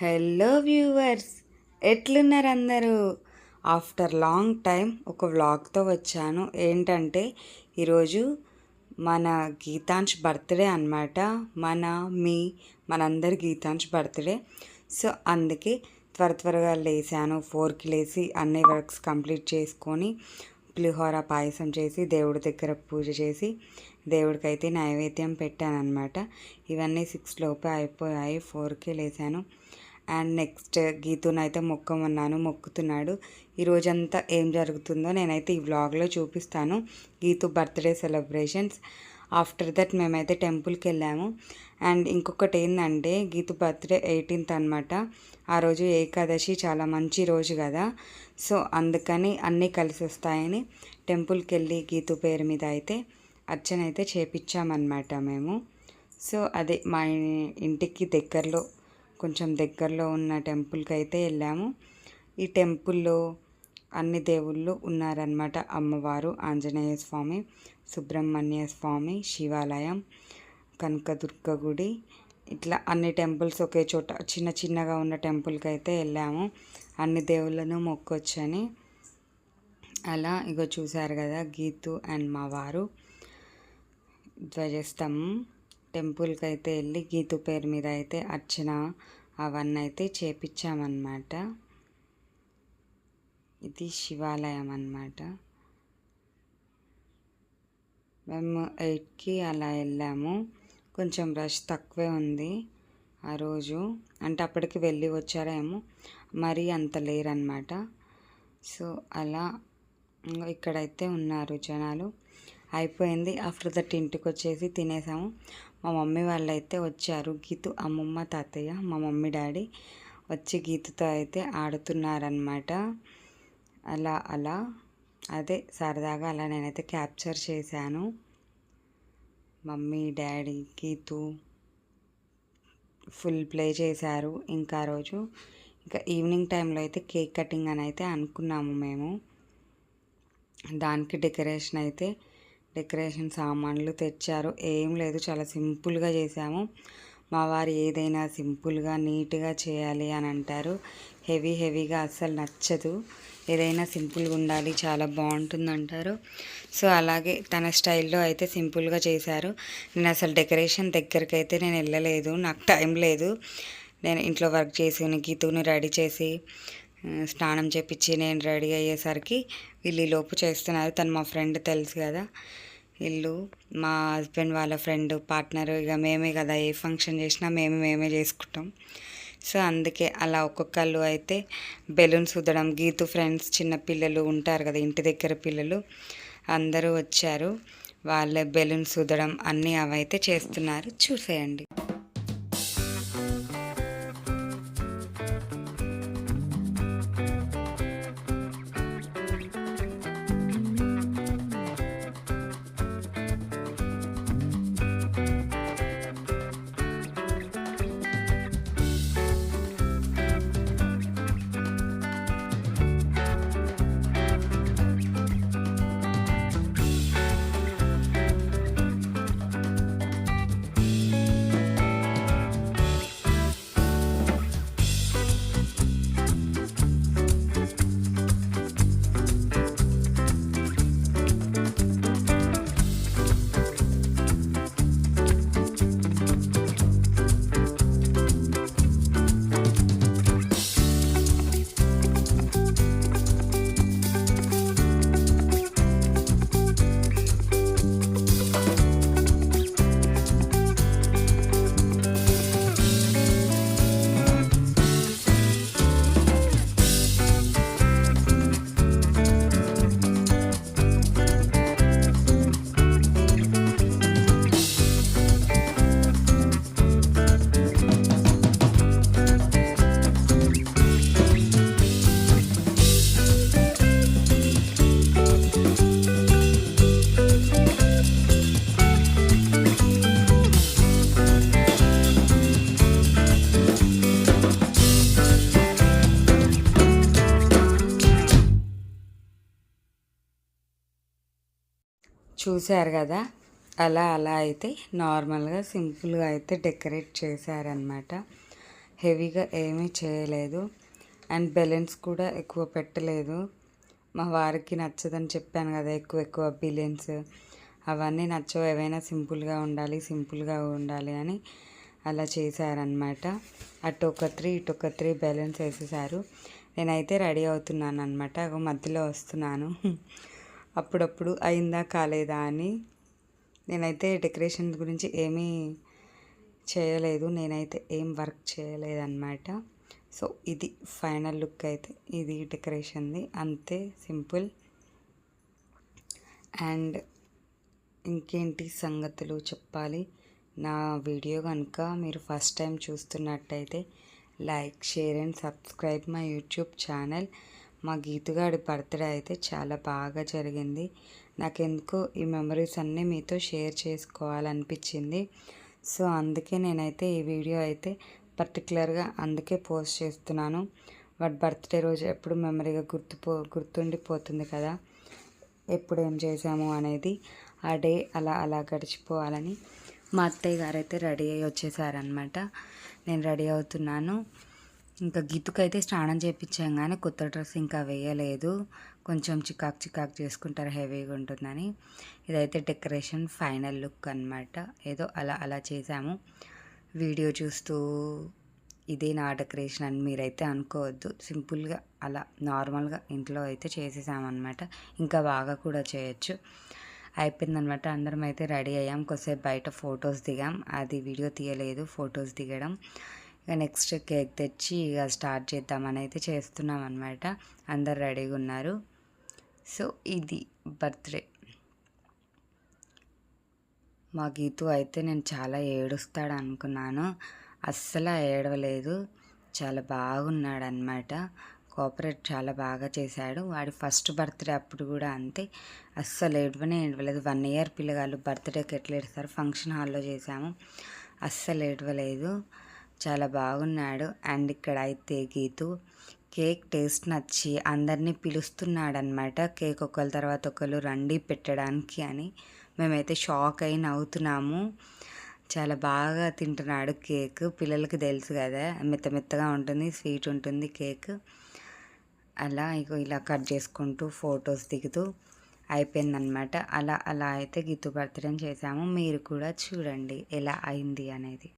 Hello viewers, ఎట్లున్నారు అందరూ? After long time ఒక వ్లాగ్తో వచ్చాను. ఏంటంటే ఈరోజు మన గీతాంశ్ బర్త్డే అన్నమాట. మనందరి గీతాంశ్ బర్త్డే. సో అందుకే త్వరగా లేసాను. 4కి లేచి అన్ని వర్క్స్ కంప్లీట్ చేసుకొని పులిహోర పాయసం చేసి దేవుడి దగ్గర పూజ చేసి దేవుడికైతే నైవేద్యం పెట్టాను అనమాట. ఇవన్నీ 6 లోపే అయిపోయాయి. 4కే లేసాను. అండ్ నెక్స్ట్ గీతునైతే మొక్కుతున్నాడు. ఈరోజంతా ఏం జరుగుతుందో నేనైతే ఈ వ్లాగ్లో చూపిస్తాను. Geetu birthday celebrations. After that మేమైతే టెంపుల్కి వెళ్ళాము. అండ్ ఇంకొకటి ఏంటంటే గీతు బర్త్డే 18th అనమాట. ఆ రోజు ఏకాదశి, చాలా మంచి రోజు కదా. సో అందుకని అన్నీ కలిసి వస్తాయని టెంపుల్కి వెళ్ళి గీతు పేరు మీద అయితే అర్చన అయితే చేపించామన్నమాట మేము. సో అదే మా ఇంటికి కొంచెం దగ్గరలో ఉన్న టెంపుల్కి అయితే వెళ్ళాము. ఈ టెంపుల్లో అన్ని దేవుళ్ళు ఉన్నారనమాట. అమ్మవారు, ఆంజనేయ స్వామి, సుబ్రహ్మణ్య స్వామి, శివాలయం, కనకదుర్గ గుడి, ఇట్లా అన్ని టెంపుల్స్ ఒకే చోట చిన్నగా ఉన్న టెంపుల్కి అయితే వెళ్ళాము. అన్ని దేవుళ్ళను మొక్కొచ్చని. అలా ఇగో చూసారు కదా, గీతు అండ్ మా వారు ధ్వజస్తంభం టెంపుల్కి అయితే వెళ్ళి గీతు పేరు మీద అయితే అర్చన అవన్నీ అయితే చేపించామన్నమాట. ఇది శివాలయం అన్నమాట. మేము 8కి అలా వెళ్ళాము. కొంచెం రష్ తక్కువే ఉంది ఆ రోజు. అంటే అప్పటికి వెళ్ళి వచ్చారేమో, మరీ అంత లేరన్నమాట. సో అలా ఇక్కడైతే ఉన్నారు జనాలు. అయిపోయింది. ఆఫ్టర్ దట్ ఇంటికి వచ్చేసి తినేసాము. మా మమ్మీ వాళ్ళు అయితే వచ్చారు. గీతు అమ్మమ్మ, తాతయ్య, మా మమ్మీ డాడీ వచ్చి గీతుతో అయితే ఆడుతున్నారనమాట. అలా అదే సరదాగా అలా నేనైతే క్యాప్చర్ చేశాను. Mummy, daddy, Geethu full play చేశారు. ఇంకా రోజు ఈవినింగ్ టైంలో అయితే కేక్ కటింగ్ అని అయితే అనుకున్నాము మేము. దానికి డెకరేషన్ సామాన్లు తెచ్చారు. ఏం లేదు, చాలా సింపుల్గా చేసాము. మా వారు ఏదైనా సింపుల్గా నీట్గా చేయాలి అని అంటారు. హెవీగా అస్సలు నచ్చదు. ఏదైనా సింపుల్గా ఉండాలి, చాలా బాగుంటుంది అంటారు. సో అలాగే తన స్టైల్లో అయితే సింపుల్గా చేశారు. నేను అసలు డెకరేషన్ దగ్గరికి అయితే నేను వెళ్ళలేదు, నాకు టైం లేదు. నేను ఇంట్లో వర్క్ చేసి గీతుని రెడీ చేసి స్నానం చేపించి నేను రెడీ అయ్యేసరికి వీళ్ళు లోపు చేస్తున్నారు. తను మా ఫ్రెండ్, తెలుసు కదా. వీళ్ళు మా హస్బెండ్ వాళ్ళ ఫ్రెండ్, పార్ట్నర్. ఇక మేమే కదా, ఏ ఫంక్షన్ చేసినా మేమే చేసుకుంటాం. సో అందుకే అలా ఒక్కొక్కళ్ళు అయితే బెలూన్స్ ఊదడం, గీతు ఫ్రెండ్స్ చిన్న పిల్లలు ఉంటారు కదా, ఇంటి దగ్గర పిల్లలు అందరూ వచ్చారు. వాళ్ళ బెలూన్స్ ఊదడం అన్నీ అవైతే చేస్తున్నారు. చూసేయండి. చూశారు కదా, అలా అయితే నార్మల్గా సింపుల్గా అయితే డెకరేట్ చేశారనమాట. హెవీగా ఏమీ చేయలేదు. అండ్ బెలూన్స్ కూడా ఎక్కువ పెట్టలేదు. మా వారికి నచ్చదని చెప్పాను కదా, ఎక్కువ ఎక్కువ బిలియన్స్ అవన్నీ నచ్చవు, ఏవైనా సింపుల్గా ఉండాలి అని అలా చేశారనమాట. అటొక 3 ఇటొక 3 బెలూన్స్ వేసేసారు. నేనైతే రెడీ అవుతున్నాను అనమాట. మధ్యలో వస్తున్నాను. అప్పుడప్పుడు అయిందా కాలేదా అని. నేనైతే డెకరేషన్ గురించి ఏమీ చేయలేదు, నేనైతే ఏం వర్క్ చేయలేదన్నమాట. సో ఇది ఫైనల్ లుక్ అయితే, ఇది డెకరేషన్ది, అంతే సింపుల్. అండ్ ఇంకేంటి సంగతులు చెప్పాలి. నా వీడియో కనుక మీరు ఫస్ట్ టైం చూస్తున్నట్టయితే like, share and subscribe my YouTube channel. మా గీతుగాడి బర్త్డే అయితే చాలా బాగా జరిగింది. నాకెందుకో ఈ మెమరీస్ అన్నీ మీతో షేర్ చేసుకోవాలనిపించింది. సో అందుకే నేనైతే ఈ వీడియో అయితే పర్టికులర్గా అందుకే పోస్ట్ చేస్తున్నాను. వాడి బర్త్డే రోజు ఎప్పుడు మెమరీగా గుర్తుండిపోతుంది కదా, ఎప్పుడు ఏం చేసాము అనేది. ఆ డే అలా గడిచిపోవాలని మా అత్తయ్య గారు అయితే రెడీ అయ్యి వచ్చేసారనమాట. నేను రెడీ అవుతున్నాను. ఇంకా గీతుకైతే స్నానం చేయించాం కానీ కొత్త డ్రెస్ ఇంకా వేయలేదు, కొంచెం చికాకు చేసుకుంటారు, హెవీగా ఉంటుందని. ఇదైతే డెకరేషన్ ఫైనల్ లుక్ అనమాట. ఏదో అలా చేసాము. వీడియో చూస్తూ ఇదే నా డెకరేషన్ అని మీరైతే అనుకోవద్దు. సింపుల్గా అలా నార్మల్గా ఇంట్లో అయితే చేసేసామన్నమాట. ఇంకా బాగా కూడా చేయొచ్చు. అయిపోయిందనమాట. అందరం అయితే రెడీ అయ్యాం. కొద్దిసేపు బయట ఫొటోస్ దిగాం, అది వీడియో తీయలేదు, ఫొటోస్ దిగడం. ఇక నెక్స్ట్ కేక్ తెచ్చి ఇక స్టార్ట్ చేద్దామని అయితే చేస్తున్నాం అనమాట. అందరు రెడీగా ఉన్నారు. సో ఇది బర్త్డే. మా గీతు అయితే నేను చాలా ఏడుస్తాడు అనుకున్నాను, అస్సలు ఏడవలేదు. చాలా బాగున్నాడనమాట. కోఆపరేట్ చాలా బాగా చేశాడు. వాడి ఫస్ట్ బర్త్డే అప్పుడు కూడా అంతే, అస్సలు ఏడవలేదు. 1 ఇయర్ పిల్లగాళ్ళు బర్త్డేకి ఎట్లా ఏడుస్తారు, ఫంక్షన్ హాల్లో చేసాము, అస్సలు ఏడవలేదు. చాలా బాగున్నాడు. అండ్ ఇక్కడ అయితే గీతు కేక్ టేస్ట్ నచ్చి అందరినీ పిలుస్తున్నాడనమాట. కేక్ ఒకరి తర్వాత ఒకరు రండి పెట్టడానికి అని. మేమైతే షాక్ అయి నవ్వుతున్నాము. చాలా బాగా తింటున్నాడు కేక్. పిల్లలకి తెలుసు కదా, మెత్తగా ఉంటుంది, స్వీట్ ఉంటుంది కేక్. ఇలా కట్ చేసుకుంటూ ఫొటోస్ దిగుతూ అయిపోయిందనమాట. అలా అయితే గీతు బర్త్డే చేసాము. మీరు కూడా చూడండి ఎలా అయింది అనేది.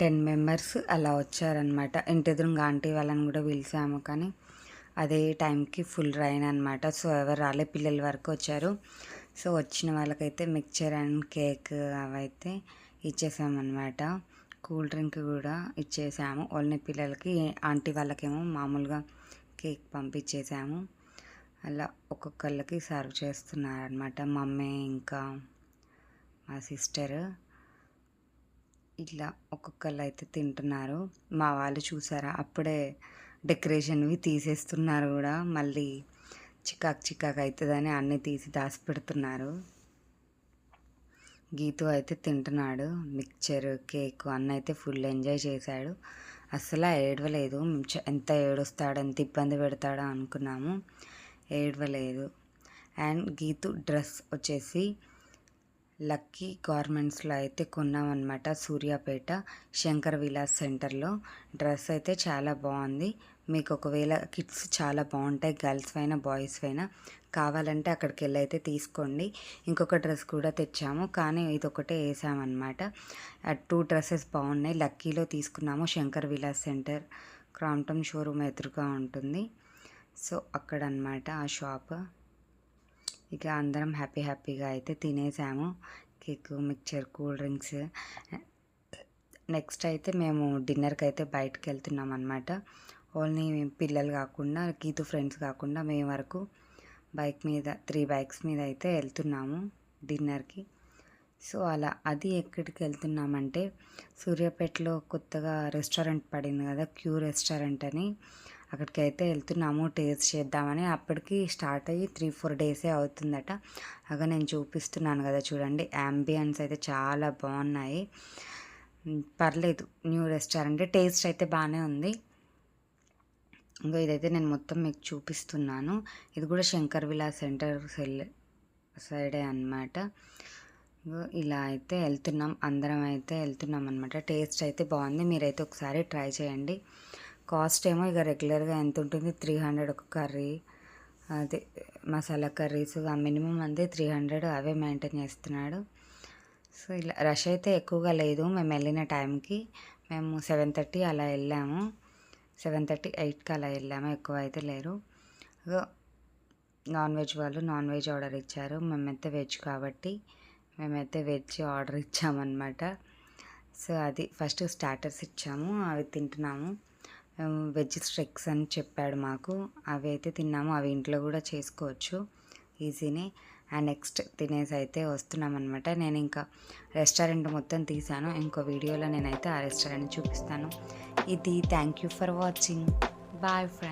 10 మెంబర్స్ అలా వచ్చారనమాట. ఇంటి ఎదురుగా ఆంటీ వాళ్ళని కూడా పిలిచాము, కానీ అదే టైంకి ఫుల్ రైన్ అనమాట. సో ఎవరు రాలే, పిల్లల వరకు వచ్చారు. సో వచ్చిన వాళ్ళకైతే మిక్చర్ అండ్ కేక్ అవైతే ఇచ్చేసామన్నమాట. కూల్ డ్రింక్ కూడా ఇచ్చేసాము. ఓన్లీ పిల్లలకి, ఆంటీ వాళ్ళకేమో మామూలుగా కేక్ పంపించేసాము. అలా ఒక్కొక్కళ్ళకి సర్వ్ చేస్తున్నారనమాట. మమ్మీ ఇంకా మా సిస్టర్ ఇట్లా ఒక్కొక్కళ్ళు అయితే తింటున్నారు. మా వాళ్ళు చూసారా, అప్పుడే డెకరేషన్వి తీసేస్తున్నారు కూడా. మళ్ళీ చికాకు అవుతుందని అన్నీ తీసి దాచిపెడుతున్నారు. గీతు అయితే తింటున్నాడు మిక్చర్, కేక్ అన్నీ అయితే ఫుల్ ఎంజాయ్ చేశాడు. అసలు ఏడవలేదు. ఎంత ఏడుస్తాడో, ఎంత ఇబ్బంది పెడతాడో అనుకున్నాము, ఏడవలేదు. అండ్ గీతు డ్రెస్ వచ్చేసి లక్కీ గార్మెంట్స్లో అయితే కొన్నామన్నమాట. సూర్యాపేట శంకర్ విలాస్ సెంటర్లో. డ్రెస్ అయితే చాలా బాగుంది. మీకు ఒకవేళ కిడ్స్ చాలా బాగుంటాయి, గర్ల్స్ అయినా బాయ్స్ అయినా, కావాలంటే అక్కడికి వెళ్ళి అయితే తీసుకోండి. ఇంకొక డ్రెస్ కూడా తెచ్చాము, కానీ ఇదొకటే వేసామన్నమాట. 2 డ్రెస్సెస్ బాగున్నాయి. లక్కీలో తీసుకున్నాము. Shankar Vilas centre Crompton showroom ఎదురుగా ఉంటుంది. సో అక్కడ అన్నమాట ఆ షాప్. ఇక అందరం హ్యాపీగా అయితే తినేసాము. Cake, mixture, cool drinks. Next అయితే మేము డిన్నర్కి అయితే బయటకు వెళ్తున్నాం అనమాట. ఓన్లీ పిల్లలు కాకుండా, గీతు ఫ్రెండ్స్ కాకుండా మేము వరకు బైక్ మీద 3 బైక్స్ మీద అయితే వెళ్తున్నాము డిన్నర్కి. సో అలా అది ఎక్కడికి వెళ్తున్నామంటే, సూర్యాపేటలో కొత్తగా రెస్టారెంట్ పడింది కదా, క్యూ రెస్టారెంట్ అని, అక్కడికి అయితే వెళ్తున్నాము టేస్ట్ చేద్దామని. అప్పటికి స్టార్ట్ అయ్యి 3-4 డేసే అవుతుందట. అగా నేను చూపిస్తున్నాను కదా చూడండి, యాంబియన్స్ అయితే చాలా బాగున్నాయి. పర్లేదు, న్యూ రెస్టారెంట్, టేస్ట్ అయితే బాగానే ఉంది. ఇంకా ఇదైతే నేను మొత్తం మీకు చూపిస్తున్నాను. ఇది కూడా శంకర్ విలాస్ సెంటర్ సైడే అన్నమాట. ఇలా అయితే వెళ్తున్నాం, అందరం అయితే వెళ్తున్నాం అనమాట. టేస్ట్ అయితే బాగుంది, మీరైతే ఒకసారి ట్రై చేయండి. కాస్ట్ ఏమో ఇక రెగ్యులర్గా ఎంత ఉంటుంది, 300 ఒక కర్రీ, అదే మసాలా కర్రీస్, మినిమం అంతే 300 అవే మెయింటైన్ చేస్తున్నాడు. సో ఇలా రష్ అయితే ఎక్కువగా లేదు. మేము వెళ్ళిన టైంకి మేము 7:30 అలా వెళ్ళాము. 7:30, 8కి అలా వెళ్ళాము, ఎక్కువ అయితే లేరు. నాన్ వెజ్ వాళ్ళు నాన్ వెజ్ ఆర్డర్ ఇచ్చారు. మేమైతే వెజ్ కాబట్టి మేమైతే వెజ్ ఆర్డర్ ఇచ్చామన్నమాట. సో అది ఫస్ట్ స్టార్టర్స్ ఇచ్చాము, అవి తింటున్నాము. వెజ్ స్ట్రిక్స్ అని చెప్పాడు మాకు, అవి అయితే తిన్నాము. అవి ఇంట్లో కూడా చేసుకోవచ్చు ఈజీనే. అండ్ నెక్స్ట్ తినేసి అయితే వస్తున్నాం అనమాట. నేను ఇంకా రెస్టారెంట్ మొత్తం తీసాను, ఇంకో వీడియోలో నేనైతే ఆ రెస్టారెంట్ చూపిస్తాను. ఇది thank you for watching. Bye friends.